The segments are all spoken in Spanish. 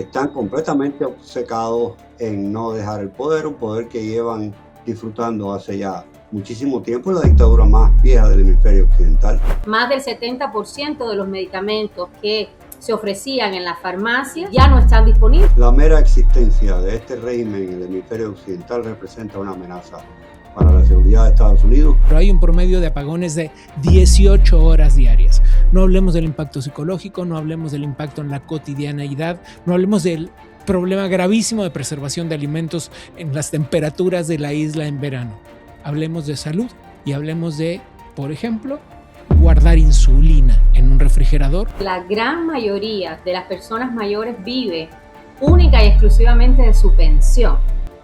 están completamente obcecados en no dejar el poder, un poder que llevan disfrutando hace ya muchísimo tiempo, la dictadura más vieja del hemisferio occidental. Más del 70% de los medicamentos que se ofrecían en las farmacias ya no están disponibles. La mera existencia de este régimen en el hemisferio occidental representa una amenaza para la seguridad de Estados Unidos. Pero hay un promedio de apagones de 18 horas diarias. No hablemos del impacto psicológico, no hablemos del impacto en la cotidianeidad, no hablemos del problema gravísimo de preservación de alimentos en las temperaturas de la isla en verano. Hablemos de salud y hablemos de, por ejemplo, guardar insulina en un refrigerador. La gran mayoría de las personas mayores vive única y exclusivamente de su pensión.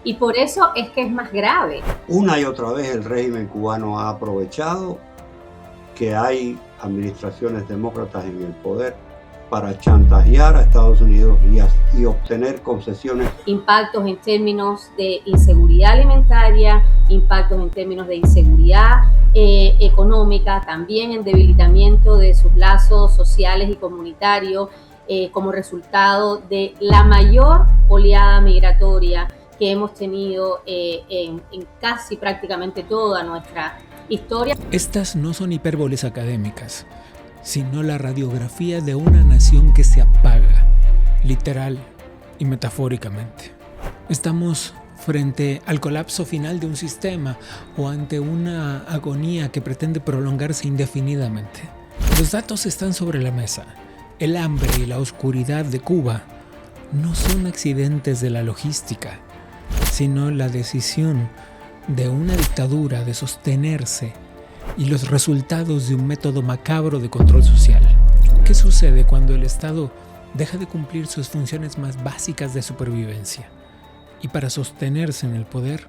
Y por eso es que es más grave. Una y otra vez el régimen cubano ha aprovechado que hay administraciones demócratas en el poder para chantajear a Estados Unidos y obtener concesiones. Impactos en términos de inseguridad alimentaria, impactos en términos de inseguridad económica, también en debilitamiento de sus lazos sociales y comunitarios como resultado de la mayor oleada migratoria que hemos tenido en casi prácticamente toda nuestra historia. Estas no son hipérboles académicas, sino la radiografía de una nación que se apaga, literal y metafóricamente. Estamos frente al colapso final de un sistema o ante una agonía que pretende prolongarse indefinidamente. Los datos están sobre la mesa. El hambre y la oscuridad de Cuba no son accidentes de la logística, sino la decisión de una dictadura de sostenerse y los resultados de un método macabro de control social. ¿Qué sucede cuando el Estado deja de cumplir sus funciones más básicas de supervivencia y para sostenerse en el poder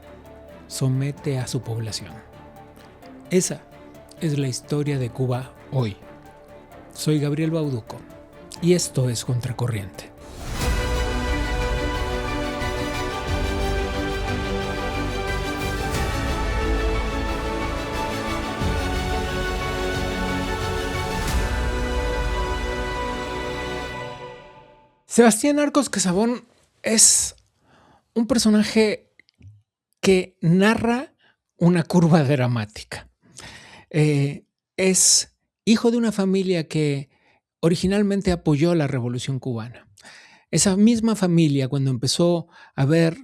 somete a su población? Esa es la historia de Cuba hoy. Soy Gabriel Bauduco y esto es Contracorriente. Sebastián Arcos Casabón es un personaje que narra una curva dramática. Es hijo de una familia que originalmente apoyó la Revolución Cubana. Esa misma familia, cuando empezó a ver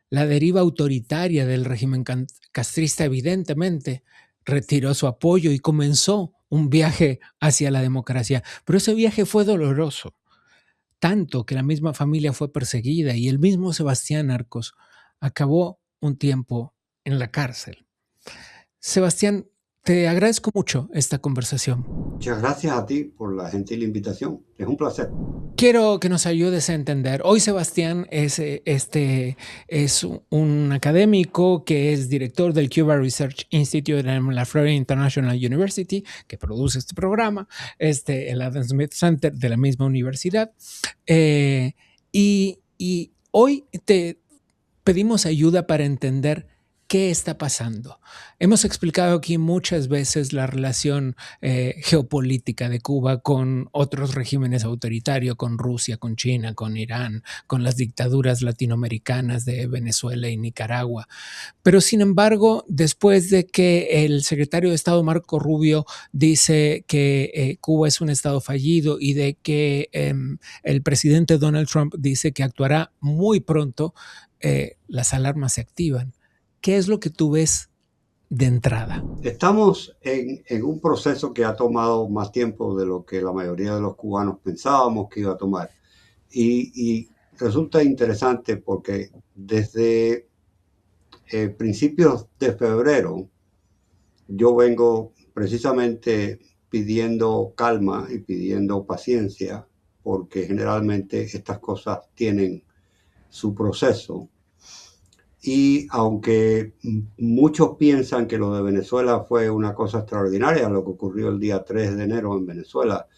la deriva autoritaria del régimen castrista, evidentemente retiró su apoyo y comenzó un viaje hacia la democracia. Pero ese viaje fue doloroso. Tanto que la misma familia fue perseguida y el mismo Sebastián Arcos acabó un tiempo en la cárcel. Sebastián, te agradezco mucho esta conversación. Muchas gracias a ti por la gentil invitación. Es un placer. Quiero que nos ayudes a entender. Hoy Sebastián es un académico que es director del Cuba Research Institute en la Florida International University, que produce este programa, el Adam Smith Center de la misma universidad. Y hoy te pedimos ayuda para entender qué está pasando. Hemos explicado aquí muchas veces la relación geopolítica de Cuba con otros regímenes autoritarios, con Rusia, con China, con Irán, con las dictaduras latinoamericanas de Venezuela y Nicaragua. Pero sin embargo, después de que el secretario de Estado Marco Rubio dice que Cuba es un estado fallido y de que el presidente Donald Trump dice que actuará muy pronto, las alarmas se activan. ¿Qué es lo que tú ves de entrada? Estamos en un proceso que ha tomado más tiempo de lo que la mayoría de los cubanos pensábamos que iba a tomar. Y resulta interesante porque desde principios de febrero yo vengo precisamente pidiendo calma y pidiendo paciencia, porque generalmente estas cosas tienen su proceso. Y aunque muchos piensan que lo de Venezuela fue una cosa extraordinaria, lo que ocurrió el día 3 de enero en Venezuela,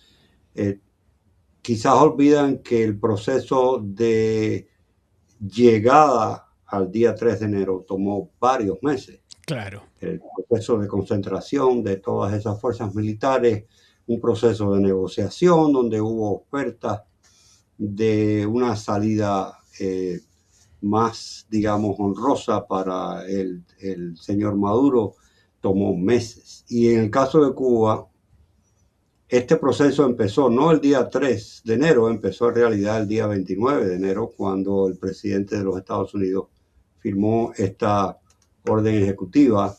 quizás olvidan que el proceso de llegada al día 3 de enero tomó varios meses. Claro. El proceso de concentración de todas esas fuerzas militares, un proceso de negociación donde hubo ofertas de una salida más, digamos, honrosa para el señor Maduro tomó meses. Y en el caso de Cuba, este proceso empezó no el día 3 de enero, empezó en realidad el día 29 de enero, cuando el presidente de los Estados Unidos firmó esta orden ejecutiva,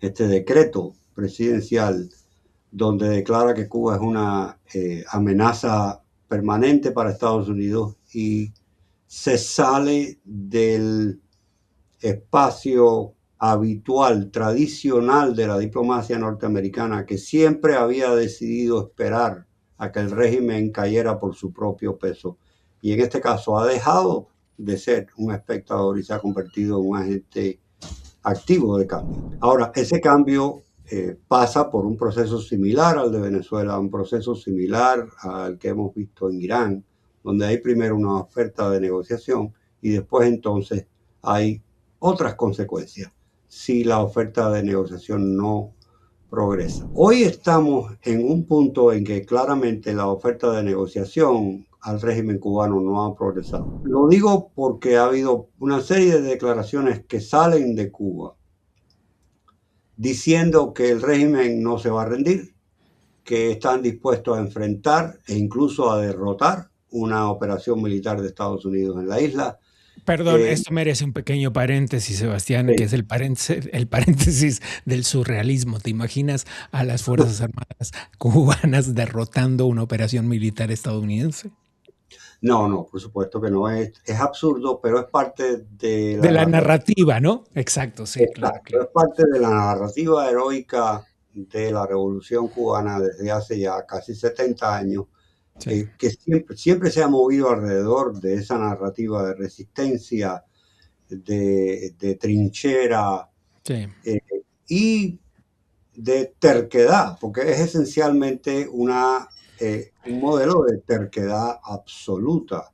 este decreto presidencial, donde declara que Cuba es una amenaza permanente para Estados Unidos y se sale del espacio habitual, tradicional de la diplomacia norteamericana, que siempre había decidido esperar a que el régimen cayera por su propio peso. Y en este caso ha dejado de ser un espectador y se ha convertido en un agente activo de cambio. Ahora, ese cambio pasa por un proceso similar al de Venezuela, un proceso similar al que hemos visto en Irán, donde hay primero una oferta de negociación y después entonces hay otras consecuencias si la oferta de negociación no progresa. Hoy estamos en un punto en que claramente la oferta de negociación al régimen cubano no ha progresado. Lo digo porque ha habido una serie de declaraciones que salen de Cuba diciendo que el régimen no se va a rendir, que están dispuestos a enfrentar e incluso a derrotar una operación militar de Estados Unidos en la isla. Perdón, esto merece un pequeño paréntesis, Sebastián, sí, que es el paréntesis del surrealismo. ¿Te imaginas a las Fuerzas Armadas cubanas derrotando una operación militar estadounidense? No, por supuesto que no. Es absurdo, pero es parte de la narrativa, ¿no? Exacto, sí. Exacto, claro. Es parte de la narrativa heroica de la Revolución Cubana desde hace ya casi 70 años, sí, que siempre se ha movido alrededor de esa narrativa de resistencia, de trinchera, sí, y de terquedad, porque es esencialmente un modelo de terquedad absoluta.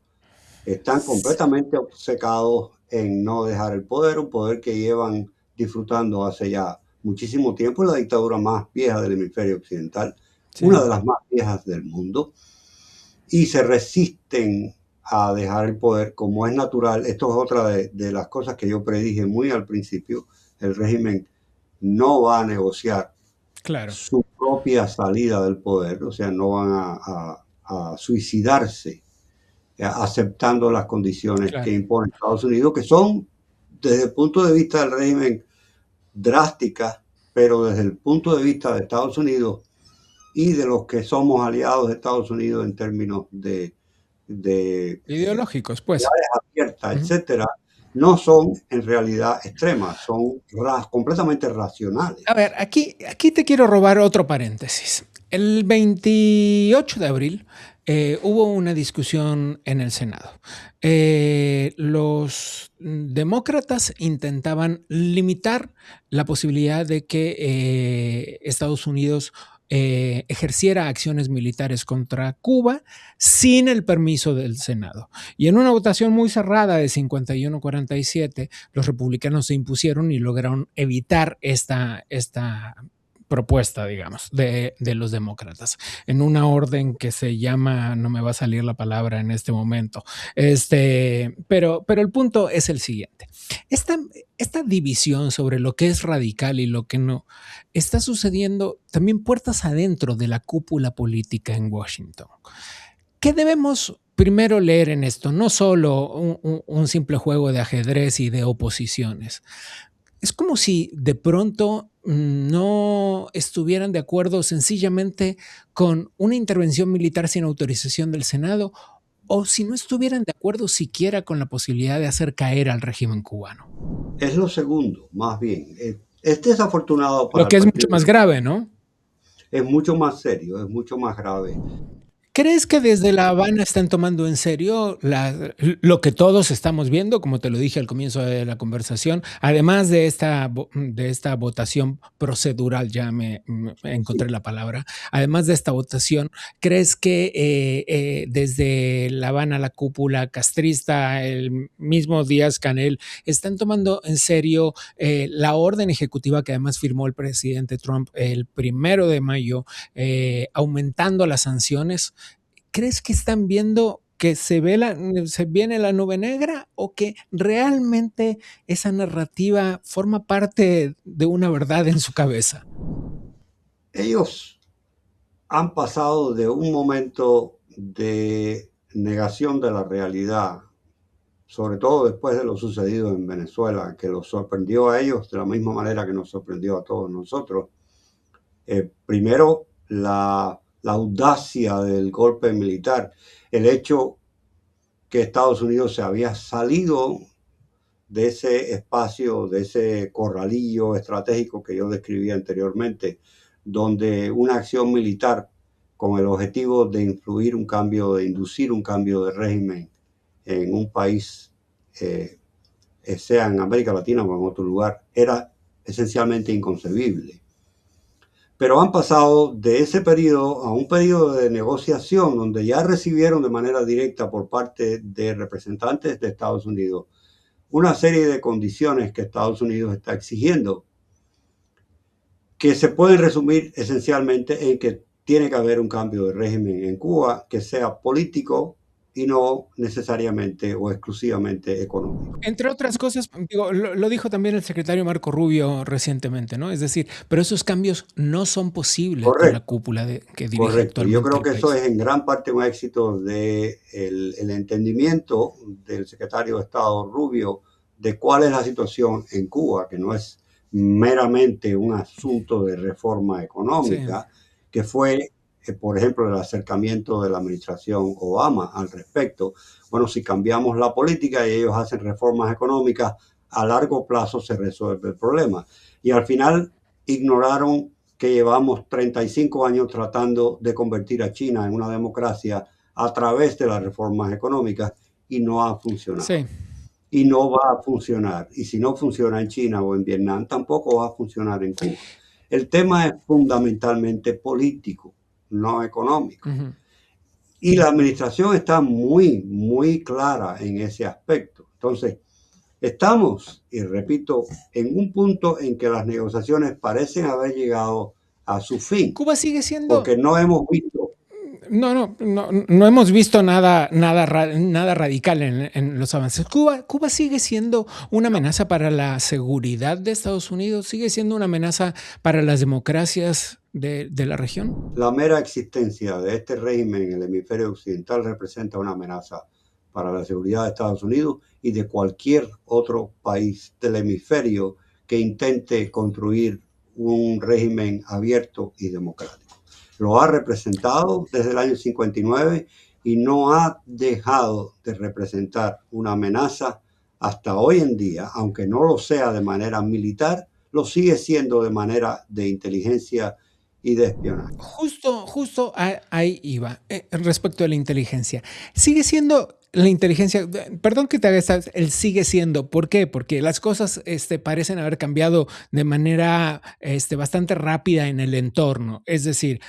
Están completamente obcecados en no dejar el poder, un poder que llevan disfrutando hace ya muchísimo tiempo, la dictadura más vieja del hemisferio occidental, sí, una de las más viejas del mundo, y se resisten a dejar el poder como es natural. Esto es otra de las cosas que yo predije muy al principio. El régimen no va a negociar, claro, su propia salida del poder, o sea, no van a suicidarse aceptando las condiciones, claro, que impone Estados Unidos, que son, desde el punto de vista del régimen, drásticas, pero desde el punto de vista de Estados Unidos y de los que somos aliados de Estados Unidos en términos de ideológicos, pues, abiertas, etcétera, no son en realidad extremas, son completamente racionales. A ver, aquí te quiero robar otro paréntesis. El 28 de abril hubo una discusión en el Senado. Los demócratas intentaban limitar la posibilidad de que Estados Unidos ejerciera acciones militares contra Cuba sin el permiso del Senado. Y en una votación muy cerrada de 51-47, los republicanos se impusieron y lograron evitar esta propuesta, digamos, de los demócratas, en una orden que se llama, no me va a salir la palabra en este momento, pero el punto es el siguiente. Esta división sobre lo que es radical y lo que no está sucediendo también puertas adentro de la cúpula política en Washington. ¿Qué debemos primero leer en esto? No solo un simple juego de ajedrez y de oposiciones. Es como si de pronto no estuvieran de acuerdo sencillamente con una intervención militar sin autorización del Senado, o si no estuvieran de acuerdo siquiera con la posibilidad de hacer caer al régimen cubano. Es lo segundo, más bien. Es desafortunado para lo que es mucho más grave, ¿no? Es mucho más serio, es mucho más grave. ¿Crees que desde La Habana están tomando en serio lo que todos estamos viendo, como te lo dije al comienzo de la conversación, además de esta votación procedural, ya me encontré la palabra, además de esta votación, ¿crees que desde La Habana, la cúpula castrista, el mismo Díaz-Canel, están tomando en serio la orden ejecutiva que además firmó el presidente Trump el 1 de mayo, aumentando las sanciones? ¿crees que están viendo que se viene la nube negra o que realmente esa narrativa forma parte de una verdad en su cabeza? Ellos han pasado de un momento de negación de la realidad, sobre todo después de lo sucedido en Venezuela, que los sorprendió a ellos de la misma manera que nos sorprendió a todos nosotros. Primero, la audacia del golpe militar, el hecho que Estados Unidos se había salido de ese espacio, de ese corralillo estratégico que yo describí anteriormente, donde una acción militar con el objetivo de influir un cambio, de inducir un cambio de régimen en un país, sea en América Latina o en otro lugar, era esencialmente inconcebible. Pero han pasado de ese periodo a un periodo de negociación donde ya recibieron de manera directa por parte de representantes de Estados Unidos una serie de condiciones que Estados Unidos está exigiendo, que se pueden resumir esencialmente en que tiene que haber un cambio de régimen en Cuba que sea político y no necesariamente o exclusivamente económico. Entre otras cosas, digo, lo dijo también el secretario Marco Rubio recientemente, ¿no? Es decir, pero esos cambios no son posibles con la Correcto, cúpula que dirige correcto. Yo actualmente creo el que eso país. es en gran parte un éxito del el entendimiento del secretario de Estado Rubio de cuál es la situación en Cuba, que no es meramente un asunto de reforma Sí. económica, que fue, por ejemplo, el acercamiento de la administración Obama al respecto. Bueno, si cambiamos la política y ellos hacen reformas económicas, a largo plazo se resuelve el problema. Y al final ignoraron que llevamos 35 años tratando de convertir a China en una democracia a través de las reformas económicas y no ha funcionado. Sí. Y no va a funcionar. Y si no funciona en China o en Vietnam, tampoco va a funcionar en Cuba. El tema es fundamentalmente político, no económico. Uh-huh. Y la administración está muy, muy clara en ese aspecto. Entonces, estamos, y repito, en un punto en que las negociaciones parecen haber llegado a su fin. Cuba sigue siendo... Porque no hemos visto... No hemos visto nada radical en los avances. Cuba sigue siendo una amenaza para la seguridad de Estados Unidos, sigue siendo una amenaza para las democracias de la región. La mera existencia de este régimen en el hemisferio occidental representa una amenaza para la seguridad de Estados Unidos y de cualquier otro país del hemisferio que intente construir un régimen abierto y democrático. Lo ha representado desde el año 59 y no ha dejado de representar una amenaza hasta hoy en día, aunque no lo sea de manera militar, lo sigue siendo de manera de inteligencia y de espionaje. Justo ahí iba, respecto a la inteligencia. Sigue siendo la inteligencia, perdón que te haga el sigue siendo, ¿por qué? Porque las cosas parecen haber cambiado de manera bastante rápida en el entorno, es decir,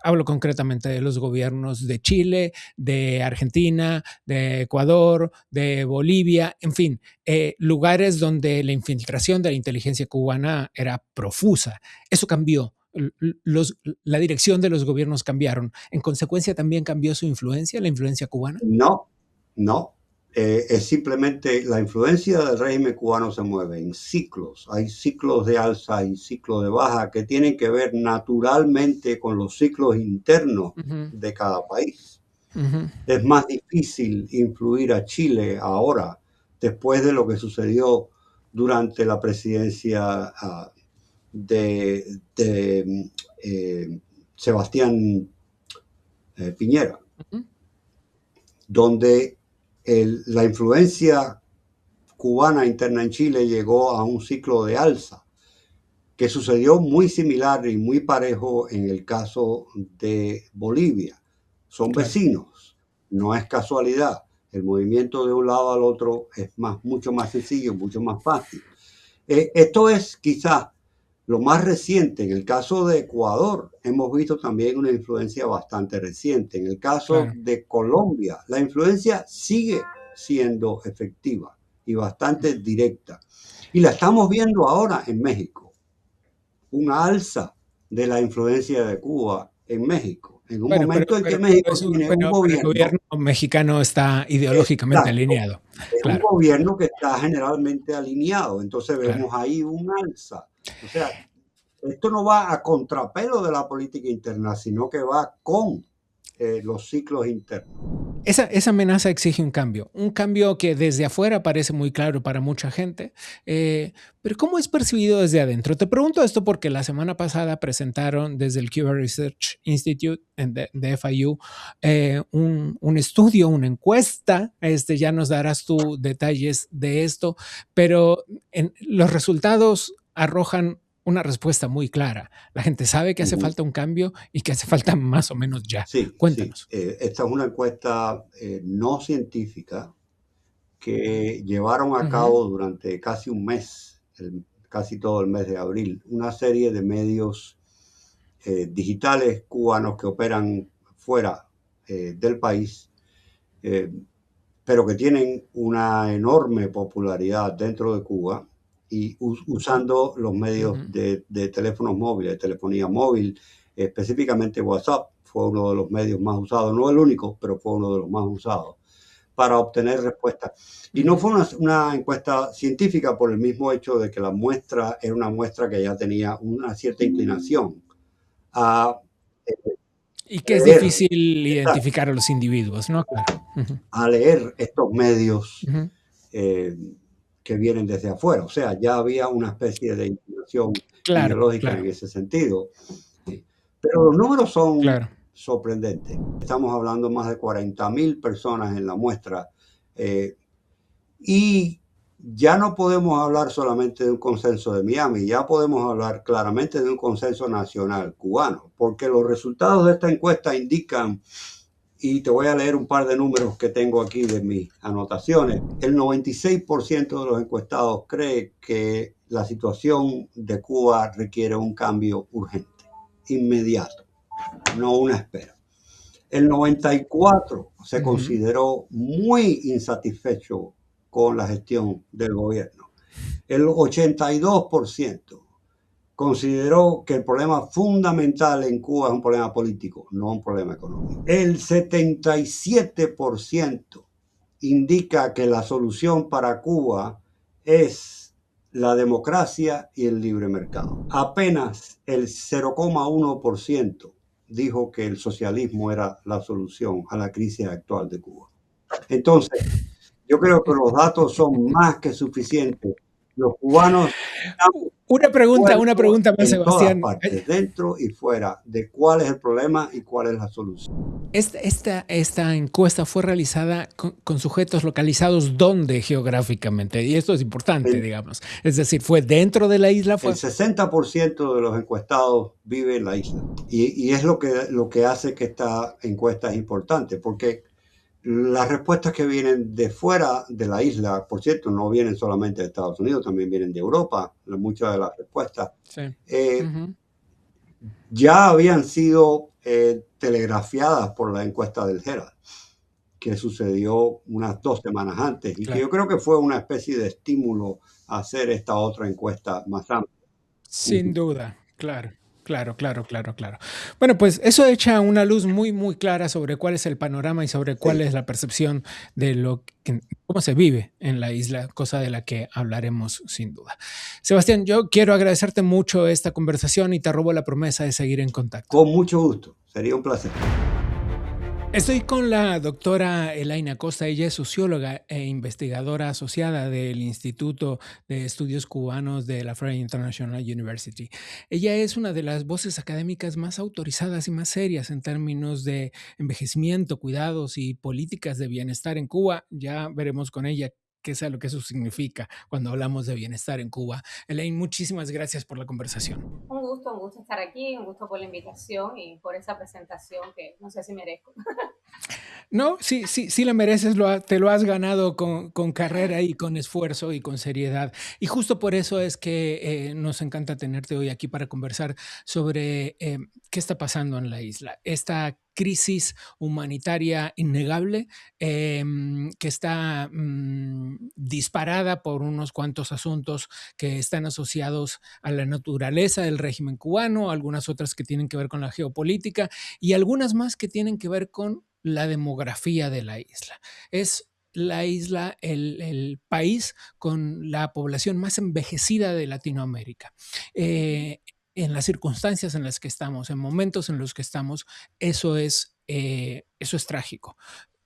hablo concretamente de los gobiernos de Chile, de Argentina, de Ecuador, de Bolivia, en fin, lugares donde la infiltración de la inteligencia cubana era profusa. Eso cambió. La dirección de los gobiernos cambiaron. ¿En consecuencia también cambió su influencia, la influencia cubana? No. Es simplemente la influencia del régimen cubano se mueve en ciclos. Hay ciclos de alza y ciclos de baja que tienen que ver naturalmente con los ciclos internos de cada país. Es más difícil influir a Chile ahora, después de lo que sucedió durante la presidencia de Sebastián Piñera, donde la influencia cubana interna en Chile llegó a un ciclo de alza, que sucedió muy similar y muy parejo en el caso de Bolivia. Son vecinos, no es casualidad. El movimiento de un lado al otro es mucho más sencillo, mucho más fácil. Esto es quizás lo más reciente. En el caso de Ecuador hemos visto también una influencia bastante reciente. En el caso de Colombia, la influencia sigue siendo efectiva y bastante directa. Y la estamos viendo ahora en México. Una alza de la influencia de Cuba en México. En un Bueno, momento en que México tiene un pero el gobierno, gobierno mexicano está ideológicamente exacto, alineado. es un Claro, gobierno que está generalmente alineado. Entonces claro. vemos ahí un alza. O sea, esto no va a contrapelo de la política interna, sino que va con los ciclos internos. Esa amenaza exige un cambio que desde afuera parece muy claro para mucha gente, pero ¿cómo es percibido desde adentro? Te pregunto esto porque la semana pasada presentaron desde el Cuba Research Institute de FIU un estudio, una encuesta, ya nos darás tú detalles de esto, pero los resultados arrojan una respuesta muy clara. La gente sabe que hace falta un cambio y que hace falta más o menos ya. Sí, sí. Cuéntanos. Esta es una encuesta no científica que llevaron a Ujú, cabo durante casi un mes, casi todo el mes de abril, una serie de medios digitales cubanos que operan fuera del país, eh, pero que tienen una enorme popularidad dentro de Cuba y usando los medios ujú. de teléfonos móviles, de telefonía móvil, específicamente WhatsApp fue uno de los medios más usados, no el único, pero fue uno de los más usados para obtener respuestas. Y no Ujú. fue una encuesta científica por el mismo hecho de que la muestra era una muestra que ya tenía una cierta inclinación a Y que es leer, difícil identificar a los individuos, ¿no? Claro. Ujú, a leer estos medios ujú. eh, que vienen desde afuera. O sea, ya había una especie de inclinación Claro, ideológica claro, en ese sentido. Sí. Pero los números son claro. sorprendentes. Estamos hablando más de 40.000 personas en la muestra eh, y ya no podemos hablar solamente de un consenso de Miami, ya podemos hablar claramente de un consenso nacional cubano, porque los resultados de esta encuesta indican, y te voy a leer un par de números que tengo aquí de mis anotaciones, el 96% de los encuestados cree que la situación de Cuba requiere un cambio urgente, inmediato, no una espera. El 94 se Ujú. consideró muy insatisfecho con la gestión del gobierno. El 82% consideró que el problema fundamental en Cuba es un problema político, no un problema económico. El 77% indica que la solución para Cuba es la democracia y el libre mercado. Apenas el 0,1% dijo que el socialismo era la solución a la crisis actual de Cuba. Entonces, yo creo que los datos son más que suficientes. Los cubanos estamos de Una acuerdo pregunta más, en todas Sebastián. partes, dentro y fuera, de cuál es el problema y cuál es la solución. Esta encuesta fue realizada con sujetos localizados ¿dónde geográficamente? Y esto es importante, El, digamos. Es decir, ¿fue dentro de la isla? el 60% de los encuestados vive en la isla. Y es lo que hace que esta encuesta es importante, porque las respuestas que vienen de fuera de la isla, por cierto, no vienen solamente de Estados Unidos, también vienen de Europa, muchas de las respuestas, Sí. eh, Ujú. ya habían sido telegrafiadas por la encuesta del Herald, que sucedió unas 2 semanas antes y que Claro. yo creo que fue una especie de estímulo a hacer esta otra encuesta más amplia. Sin duda, claro, claro, claro, claro, claro. Bueno, pues eso echa una luz muy, muy clara sobre cuál es el panorama y sobre cuál Sí, es la percepción de cómo se vive en la isla, cosa de la que hablaremos sin duda. Sebastián, yo quiero agradecerte mucho esta conversación y te robo la promesa de seguir en contacto. con mucho gusto, sería un placer. Estoy con la doctora Elaina Costa. Ella es socióloga e investigadora asociada del Instituto de Estudios Cubanos de la Freie International University. Ella es una de las voces académicas más autorizadas y más serias en términos de envejecimiento, cuidados y políticas de bienestar en Cuba. Ya veremos con ella qué es lo que eso significa cuando hablamos de bienestar en Cuba. Elaine, muchísimas gracias por la conversación. Un gusto estar aquí, un gusto por la invitación y por esa presentación que no sé si merezco. No, sí, sí, sí la mereces, te lo has ganado con carrera y con esfuerzo y con seriedad. Y justo por eso es que nos encanta tenerte hoy aquí para conversar sobre qué está pasando en la isla. Esta crisis humanitaria innegable que está disparada por unos cuantos asuntos que están asociados a la naturaleza del régimen cubano, algunas otras que tienen que ver con la geopolítica y algunas más que tienen que ver con la demografía de la isla. Es la isla el país con la población más envejecida de Latinoamérica. En las circunstancias en las que estamos, en momentos en los que estamos, eso es trágico.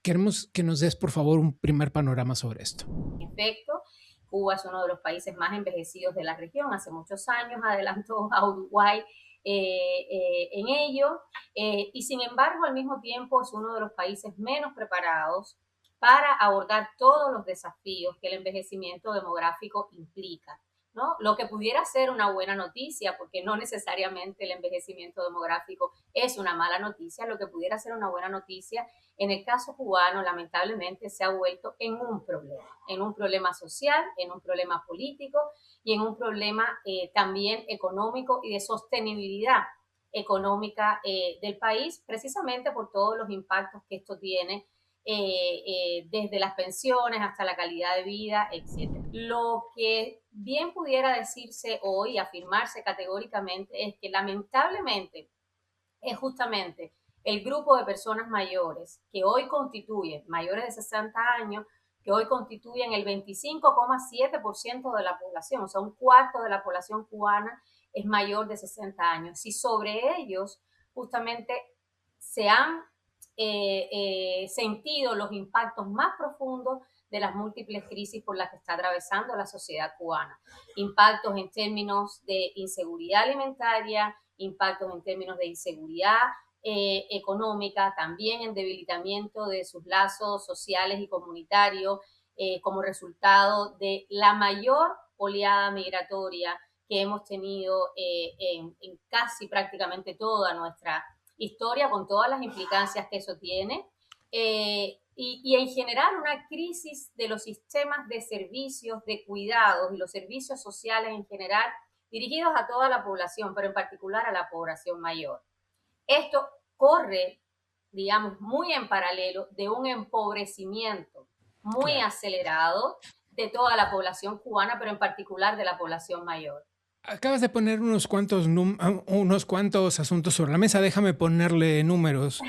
Queremos que nos des, por favor, un primer panorama sobre esto. En efecto, Cuba es uno de los países más envejecidos de la región. Hace muchos años adelantó a Uruguay en ello, y sin embargo, al mismo tiempo, es uno de los países menos preparados para abordar todos los desafíos que el envejecimiento demográfico implica, ¿no? Lo que pudiera ser una buena noticia, porque no necesariamente el envejecimiento demográfico es una mala noticia, lo que pudiera ser una buena noticia, en el caso cubano, lamentablemente, se ha vuelto en un problema social, en un problema político y en un problema también económico y de sostenibilidad económica del país, precisamente por todos los impactos que esto tiene desde las pensiones hasta la calidad de vida, etc. Lo que bien pudiera decirse hoy, afirmarse categóricamente, es que lamentablemente es justamente el grupo de personas mayores que hoy constituyen, mayores de 60 años, que hoy constituyen el 25,7% de la población, o sea, un cuarto de la población cubana es mayor de 60 años. Si sobre ellos justamente se han sentido los impactos más profundos de las múltiples crisis por las que está atravesando la sociedad cubana. Impactos en términos de inseguridad alimentaria, impactos en términos de inseguridad económica, también en debilitamiento de sus lazos sociales y comunitarios, como resultado de la mayor oleada migratoria que hemos tenido en casi prácticamente toda nuestra historia, con todas las implicancias que eso tiene, y en general una crisis de los sistemas de servicios, de cuidados y los servicios sociales en general, dirigidos a toda la población, pero en particular a la población mayor. Esto corre, digamos, muy en paralelo de un empobrecimiento muy acelerado de toda la población cubana, pero en particular de la población mayor. Acabas de poner unos cuantos asuntos sobre la mesa. Déjame ponerle números.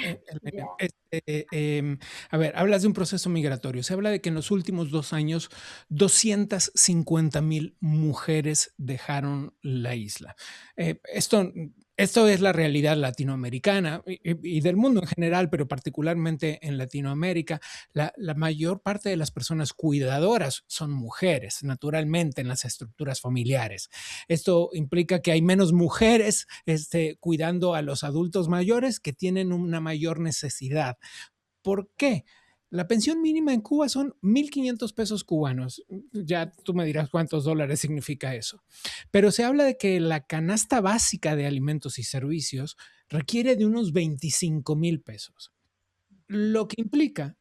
A ver, hablas de un proceso migratorio. Se habla de que en los últimos 2 años 250,000 mujeres dejaron la isla. Esto es la realidad latinoamericana y del mundo en general, pero particularmente en Latinoamérica. La mayor parte de las personas cuidadoras son mujeres, naturalmente, en las estructuras familiares. Esto implica que hay menos mujeres cuidando a los adultos mayores que tienen una mayor necesidad. ¿Por qué? La pensión mínima en Cuba son 1,500 pesos cubanos. Ya tú me dirás cuántos dólares significa eso. Pero se habla de que la canasta básica de alimentos y servicios requiere de unos 25,000 pesos. Lo que implica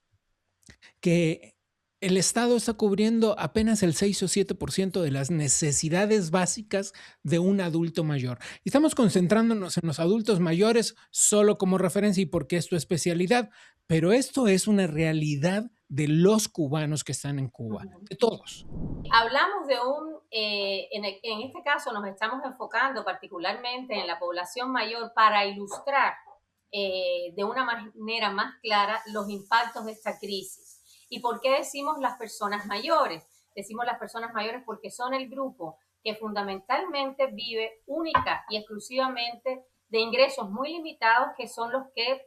que el Estado está cubriendo apenas el 6 o 7% de las necesidades básicas de un adulto mayor. Y estamos concentrándonos en los adultos mayores solo como referencia y porque es tu especialidad, pero esto es una realidad de los cubanos que están en Cuba, de todos. Hablamos de en este caso nos estamos enfocando particularmente en la población mayor para ilustrar de una manera más clara los impactos de esta crisis. ¿Y por qué decimos las personas mayores? Decimos las personas mayores porque son el grupo que fundamentalmente vive única y exclusivamente de ingresos muy limitados, que son los que,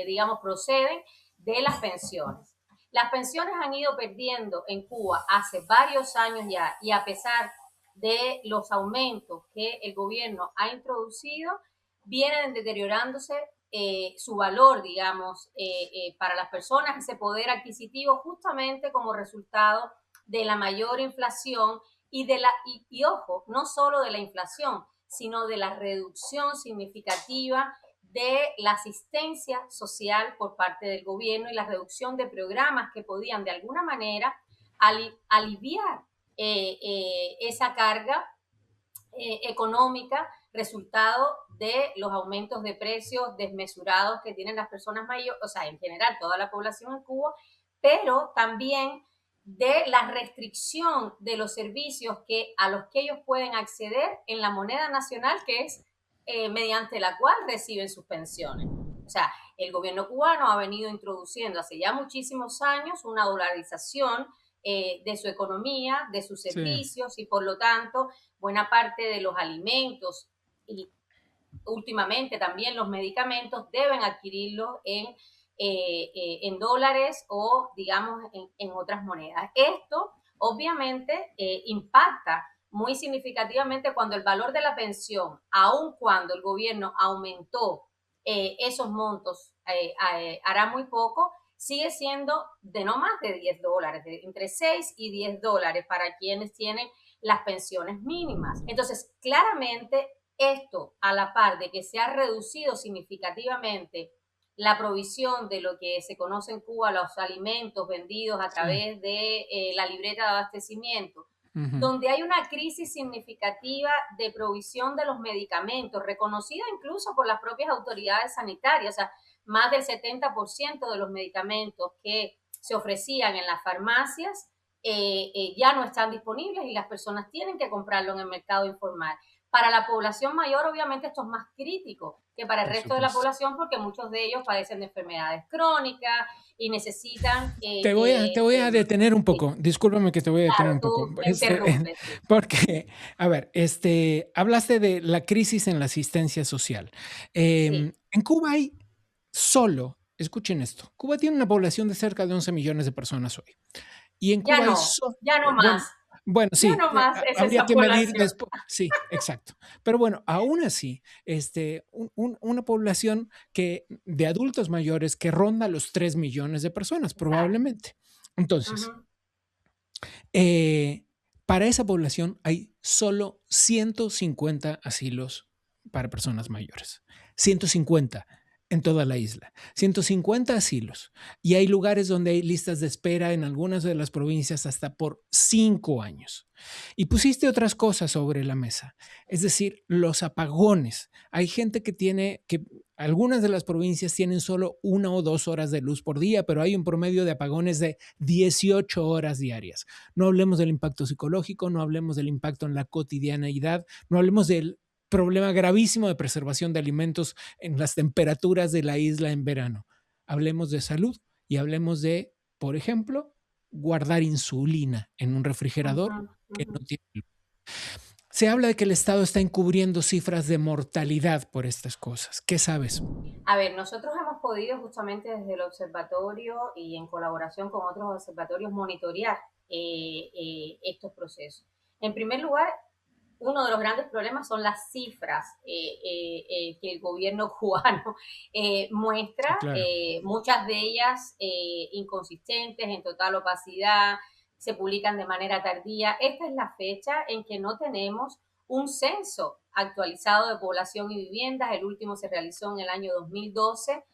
digamos, proceden de las pensiones. Las pensiones han ido perdiendo en Cuba hace varios años ya, y a pesar de los aumentos que el gobierno ha introducido, vienen deteriorándose su valor, digamos, para las personas, ese poder adquisitivo, justamente como resultado de la mayor inflación y ojo, no solo de la inflación, sino de la reducción significativa de la asistencia social por parte del gobierno y la reducción de programas que podían de alguna manera aliviar esa carga económica resultado de los aumentos de precios desmesurados que tienen las personas mayores, o sea, en general toda la población en Cuba, pero también de la restricción de los servicios a los que ellos pueden acceder en la moneda nacional, que es mediante la cual reciben sus pensiones. O sea, el gobierno cubano ha venido introduciendo hace ya muchísimos años una dolarización de su economía, de sus servicios, sí. Y por lo tanto, buena parte de los alimentos y últimamente también los medicamentos deben adquirirlos en dólares o, digamos, en otras monedas. Esto, obviamente, impacta muy significativamente cuando el valor de la pensión, aun cuando el gobierno aumentó esos montos hará muy poco, sigue siendo de no más de $10, entre 6 y $10 para quienes tienen las pensiones mínimas. Entonces, claramente, esto a la par de que se ha reducido significativamente la provisión de lo que se conoce en Cuba, los alimentos vendidos a través de la libreta de abastecimiento, donde hay una crisis significativa de provisión de los medicamentos, reconocida incluso por las propias autoridades sanitarias. O sea, más del 70% de los medicamentos que se ofrecían en las farmacias ya no están disponibles y las personas tienen que comprarlo en el mercado informal. Para la población mayor, obviamente, esto es más crítico que para el resto de la población, porque muchos de ellos padecen de enfermedades crónicas y necesitan... Te voy a detener un poco. Discúlpame que te voy a detener un poco. Porque, a ver, hablaste de la crisis en la asistencia social. En Cuba hay solo, escuchen esto, Cuba tiene una población de cerca de 11 millones de personas hoy. Y en Cuba ya no más. Bueno, sí, no más habría que medir después. Sí, exacto. Pero bueno, aún así, una población de adultos mayores que ronda los 3 millones de personas, probablemente. Entonces, para esa población hay solo 150 asilos para personas mayores. 150 en toda la isla, 150 asilos, y hay lugares donde hay listas de espera en algunas de las provincias hasta por 5 años. Y pusiste otras cosas sobre la mesa, es decir, los apagones. Hay gente que algunas de las provincias tienen solo 1 o 2 horas de luz por día, pero hay un promedio de apagones de 18 horas diarias. No hablemos del impacto psicológico, no hablemos del impacto en la cotidianeidad, no hablemos del problema gravísimo de preservación de alimentos en las temperaturas de la isla en verano. Hablemos de salud y hablemos de, por ejemplo, guardar insulina en un refrigerador que no tiene luz. Se habla de que el Estado está encubriendo cifras de mortalidad por estas cosas. ¿Qué sabes? A ver, nosotros hemos podido justamente desde el observatorio y en colaboración con otros observatorios monitorear estos procesos. En primer lugar, uno de los grandes problemas son las cifras que el gobierno cubano muestra, claro. Muchas de ellas inconsistentes, en total opacidad, se publican de manera tardía. Esta es la fecha en que no tenemos un censo actualizado de población y viviendas. El último se realizó en el año 2012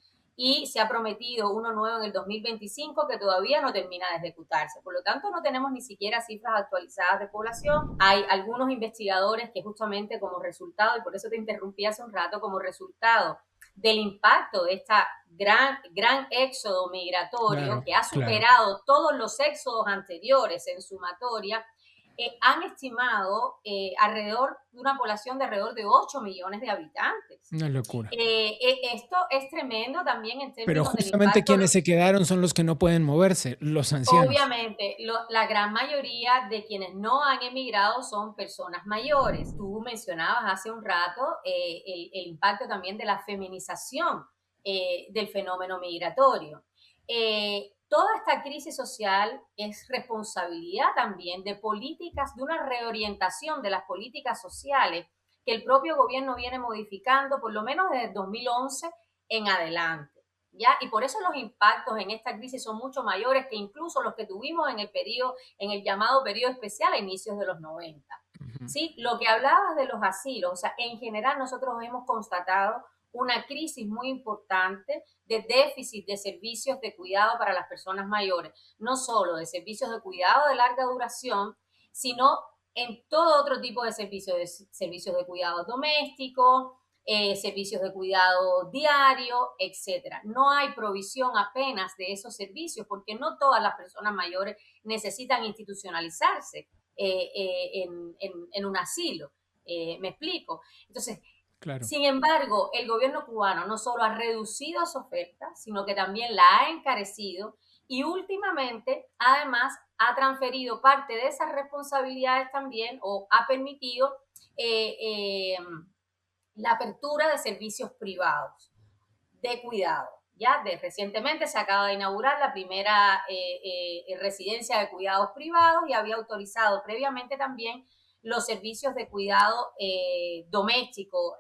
y se ha prometido uno nuevo en el 2025 que todavía no termina de ejecutarse. Por lo tanto, no tenemos ni siquiera cifras actualizadas de población. Hay algunos investigadores que justamente como resultado, y por eso te interrumpí hace un rato, como resultado del impacto de este gran éxodo migratorio, claro, que ha superado todos los éxodos anteriores en sumatoria, han estimado alrededor de una población de alrededor de 8 millones de habitantes. Una locura. Esto es tremendo también en términos Pero justamente quienes se quedaron son los que no pueden moverse, los ancianos. Obviamente, la gran mayoría de quienes no han emigrado son personas mayores. Tú mencionabas hace un rato el impacto también de la feminización del fenómeno migratorio. Toda esta crisis social es responsabilidad también de políticas, de una reorientación de las políticas sociales que el propio gobierno viene modificando por lo menos desde 2011 en adelante, ¿ya? Y por eso los impactos en esta crisis son mucho mayores que incluso los que tuvimos en el llamado periodo especial a inicios de los 90. ¿Sí? Lo que hablabas de los asilos, o sea, en general nosotros hemos constatado una crisis muy importante de déficit de servicios de cuidado para las personas mayores, no solo de servicios de cuidado de larga duración, sino en todo otro tipo de servicios de cuidado doméstico, servicios de cuidado diario, etcétera. No hay provisión apenas de esos servicios porque no todas las personas mayores necesitan institucionalizarse en un asilo. ¿Me explico? Entonces, Claro. sin embargo, el gobierno cubano no solo ha reducido su oferta, sino que también la ha encarecido y últimamente, además, ha transferido parte de esas responsabilidades también o ha permitido la apertura de servicios privados de cuidado. Recientemente se acaba de inaugurar la primera residencia de cuidados privados y había autorizado previamente también los servicios de cuidado doméstico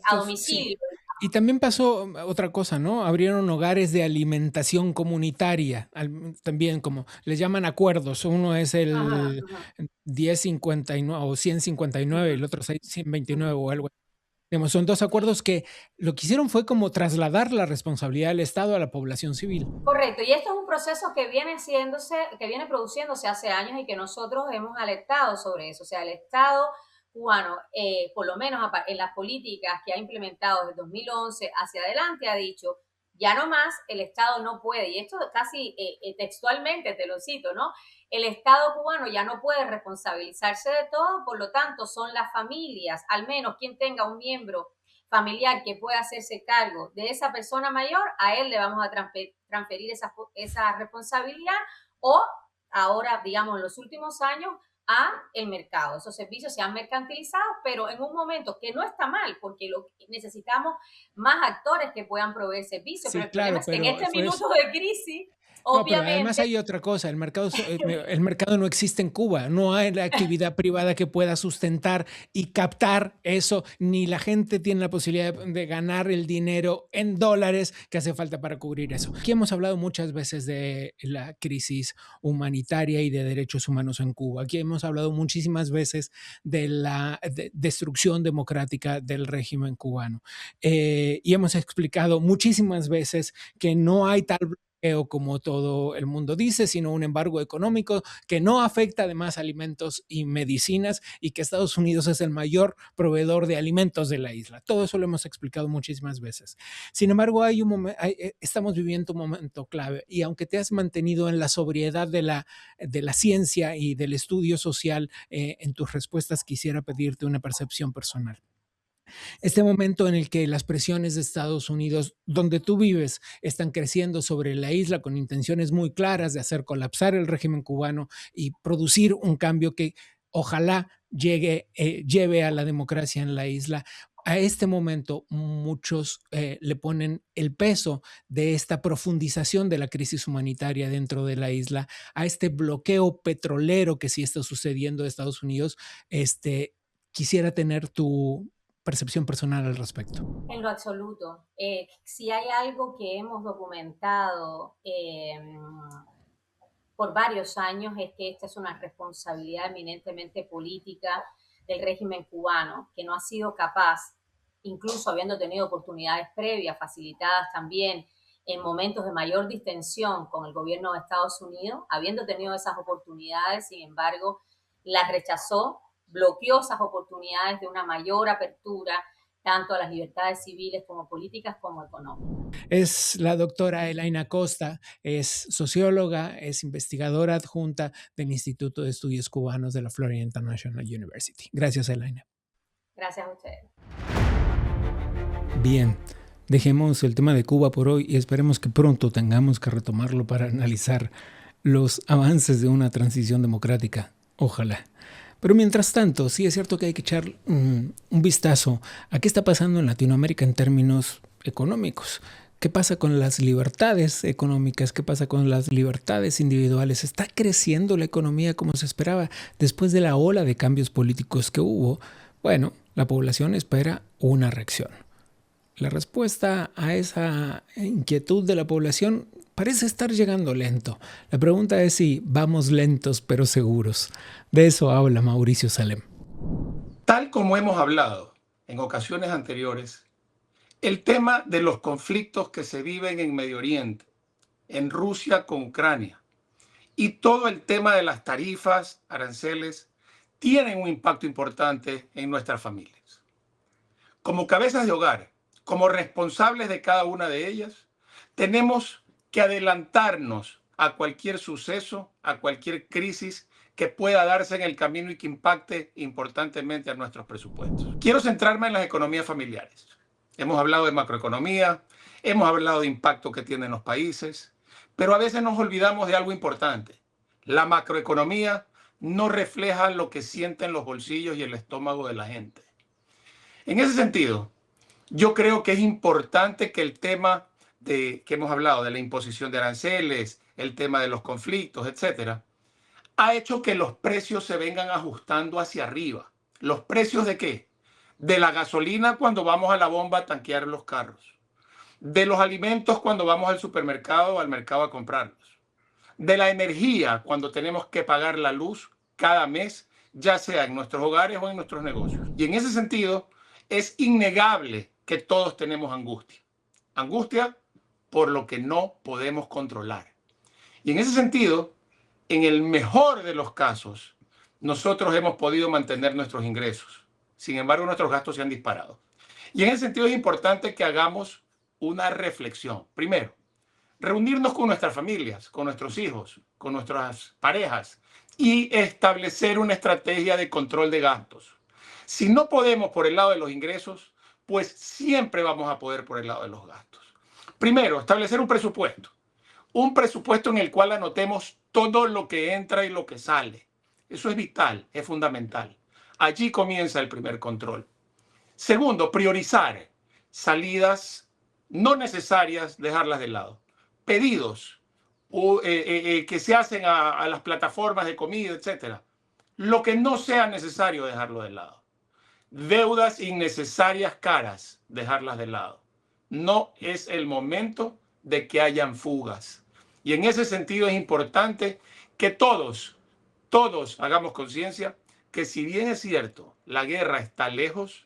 a domicilio. Sí. Y también pasó otra cosa, ¿no? Abrieron hogares de alimentación comunitaria, también como les llaman acuerdos. Uno es el 1059 o 159 y el otro 629 o algo. Digamos, son dos acuerdos que lo que hicieron fue como trasladar la responsabilidad del Estado a la población civil. Correcto, y esto es un proceso que viene produciéndose hace años y que nosotros hemos alertado sobre eso. O sea, el Estado cubano, por lo menos en las políticas que ha implementado desde 2011 hacia adelante, ha dicho, ya no más, el Estado no puede, y esto casi textualmente te lo cito, ¿no? El Estado cubano ya no puede responsabilizarse de todo, por lo tanto, son las familias, al menos quien tenga un miembro familiar que pueda hacerse cargo de esa persona mayor, a él le vamos a transferir esa responsabilidad o ahora, digamos, en los últimos años, a el mercado. Esos servicios se han mercantilizado, pero en un momento que no está mal, porque necesitamos más actores que puedan proveer servicios. Sí, pero el problema es que en este minuto de crisis, no, obviamente. Pero además hay otra cosa, el mercado no existe en Cuba, no hay la actividad privada que pueda sustentar y captar eso, ni la gente tiene la posibilidad de ganar el dinero en dólares que hace falta para cubrir eso. Aquí hemos hablado muchas veces de la crisis humanitaria y de derechos humanos en Cuba. Aquí hemos hablado muchísimas veces de la destrucción democrática del régimen cubano. Y hemos explicado muchísimas veces que no hay tal como todo el mundo dice, sino un embargo económico que no afecta además alimentos y medicinas y que Estados Unidos es el mayor proveedor de alimentos de la isla. Todo eso lo hemos explicado muchísimas veces. Sin embargo, estamos viviendo un momento clave y aunque te has mantenido en la sobriedad de la ciencia y del estudio social en tus respuestas, quisiera pedirte una percepción personal. Este momento en el que las presiones de Estados Unidos, donde tú vives, están creciendo sobre la isla con intenciones muy claras de hacer colapsar el régimen cubano y producir un cambio que ojalá lleve a la democracia en la isla. A este momento muchos le ponen el peso de esta profundización de la crisis humanitaria dentro de la isla, a este bloqueo petrolero que sí está sucediendo de Estados Unidos. Quisiera tener tu percepción personal al respecto. En lo absoluto. Si hay algo que hemos documentado por varios años es que esta es una responsabilidad eminentemente política del régimen cubano, que no ha sido capaz, incluso habiendo tenido oportunidades previas, facilitadas también en momentos de mayor distensión con el gobierno de Estados Unidos, habiendo tenido esas oportunidades, sin embargo, las rechazó, bloqueó esas oportunidades de una mayor apertura tanto a las libertades civiles como políticas como económicas. Es la doctora Elaina Costa, es socióloga, es investigadora adjunta del Instituto de Estudios Cubanos de la Florida International University. Gracias, Elaina. Gracias a ustedes. Bien, dejemos el tema de Cuba por hoy y esperemos que pronto tengamos que retomarlo para analizar los avances de una transición democrática. Ojalá. Pero mientras tanto, sí es cierto que hay que echar un vistazo a qué está pasando en Latinoamérica en términos económicos. ¿Qué pasa con las libertades económicas? ¿Qué pasa con las libertades individuales? ¿Está creciendo la economía como se esperaba después de la ola de cambios políticos que hubo? Bueno, la población espera una reacción. La respuesta a esa inquietud de la población parece estar llegando lento. La pregunta es si vamos lentos pero seguros. De eso habla Mauricio Salem. Tal como hemos hablado en ocasiones anteriores, El tema de los conflictos que se viven en Medio Oriente, en Rusia con Ucrania, y todo el tema de las tarifas, aranceles, tienen un impacto importante en nuestras familias. Como cabezas de hogar, como responsables de cada una de ellas, tenemos que adelantarnos a cualquier suceso, a cualquier crisis que pueda darse en el camino y que impacte importantemente a nuestros presupuestos. Quiero centrarme en las economías familiares. Hemos hablado de macroeconomía, hemos hablado de impacto que tienen los países, pero a veces nos olvidamos de algo importante. La macroeconomía no refleja lo que sienten los bolsillos y el estómago de la gente. En ese sentido, yo creo que es importante que el tema que hemos hablado de la imposición de aranceles, el tema de los conflictos, etcétera, ha hecho que los precios se vengan ajustando hacia arriba. ¿Los precios de qué? De la gasolina cuando vamos a la bomba a tanquear los carros. De los alimentos cuando vamos al supermercado o al mercado a comprarlos. De la energía cuando tenemos que pagar la luz cada mes, ya sea en nuestros hogares o en nuestros negocios. Y en ese sentido, es innegable que todos tenemos angustia. Angustia por lo que no podemos controlar. Y en ese sentido, en el mejor de los casos, nosotros hemos podido mantener nuestros ingresos. Sin embargo, nuestros gastos se han disparado. Y en ese sentido es importante que hagamos una reflexión. Primero, reunirnos con nuestras familias, con nuestros hijos, con nuestras parejas y establecer una estrategia de control de gastos. Si no podemos por el lado de los ingresos, pues siempre vamos a poder por el lado de los gastos. Primero, establecer un presupuesto. Un presupuesto en el cual anotemos todo lo que entra y lo que sale. Eso es vital, es fundamental. Allí comienza el primer control. Segundo, priorizar. Salidas no necesarias, dejarlas de lado. Pedidos que se hacen a las plataformas de comida, etc. Lo que no sea necesario, dejarlo de lado. Deudas innecesarias caras, dejarlas de lado. No es el momento de que hayan fugas. Y en ese sentido es importante que todos hagamos conciencia que si bien es cierto, la guerra está lejos,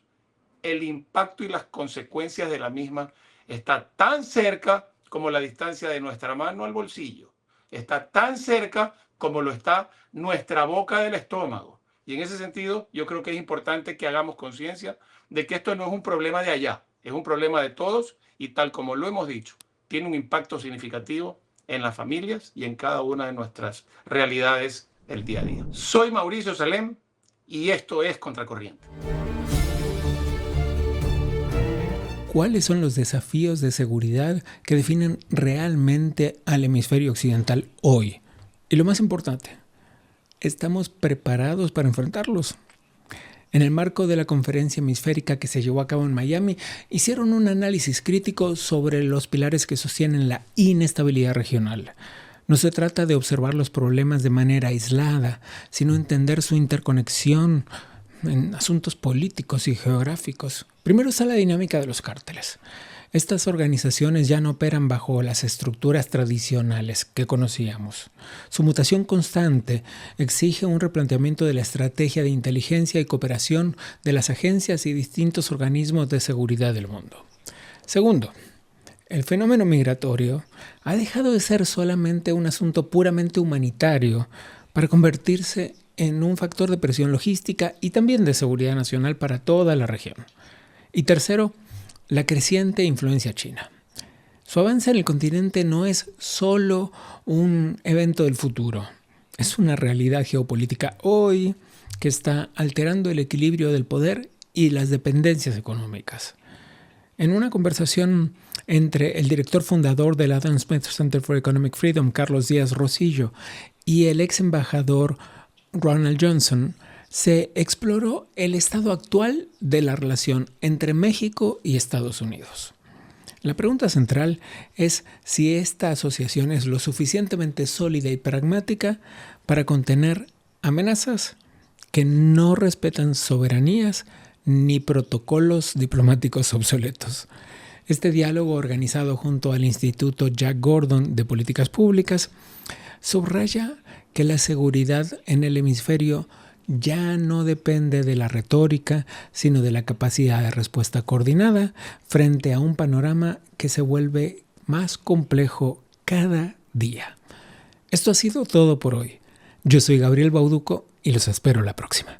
el impacto y las consecuencias de la misma está tan cerca como la distancia de nuestra mano al bolsillo. Está tan cerca como lo está nuestra boca del estómago. Y en ese sentido, yo creo que es importante que hagamos conciencia de que esto no es un problema de allá, es un problema de todos y tal como lo hemos dicho, tiene un impacto significativo en las familias y en cada una de nuestras realidades del día a día. Soy Mauricio Salem y esto es Contracorriente. ¿Cuáles son los desafíos de seguridad que definen realmente al hemisferio occidental hoy? Y lo más importante, ¿estamos preparados para enfrentarlos? En el marco de la conferencia hemisférica que se llevó a cabo en Miami, hicieron un análisis crítico sobre los pilares que sostienen la inestabilidad regional. No se trata de observar los problemas de manera aislada, sino entender su interconexión en asuntos políticos y geográficos. Primero está la dinámica de los cárteles. Estas organizaciones ya no operan bajo las estructuras tradicionales que conocíamos. Su mutación constante exige un replanteamiento de la estrategia de inteligencia y cooperación de las agencias y distintos organismos de seguridad del mundo. Segundo, el fenómeno migratorio ha dejado de ser solamente un asunto puramente humanitario para convertirse en un factor de presión logística y también de seguridad nacional para toda la región. Y tercero, la creciente influencia china. Su avance en el continente no es solo un evento del futuro, es una realidad geopolítica hoy que está alterando el equilibrio del poder y las dependencias económicas. En una conversación entre el director fundador del Adam Smith Center for Economic Freedom, Carlos Díaz Rosillo, y el ex embajador Ronald Johnson, se exploró el estado actual de la relación entre México y Estados Unidos. La pregunta central es si esta asociación es lo suficientemente sólida y pragmática para contener amenazas que no respetan soberanías ni protocolos diplomáticos obsoletos. Este diálogo, organizado junto al Instituto Jack Gordon de Políticas Públicas, subraya que la seguridad en el hemisferio ya no depende de la retórica, sino de la capacidad de respuesta coordinada frente a un panorama que se vuelve más complejo cada día. Esto ha sido todo por hoy. Yo soy Gabriel Bauduco y los espero la próxima.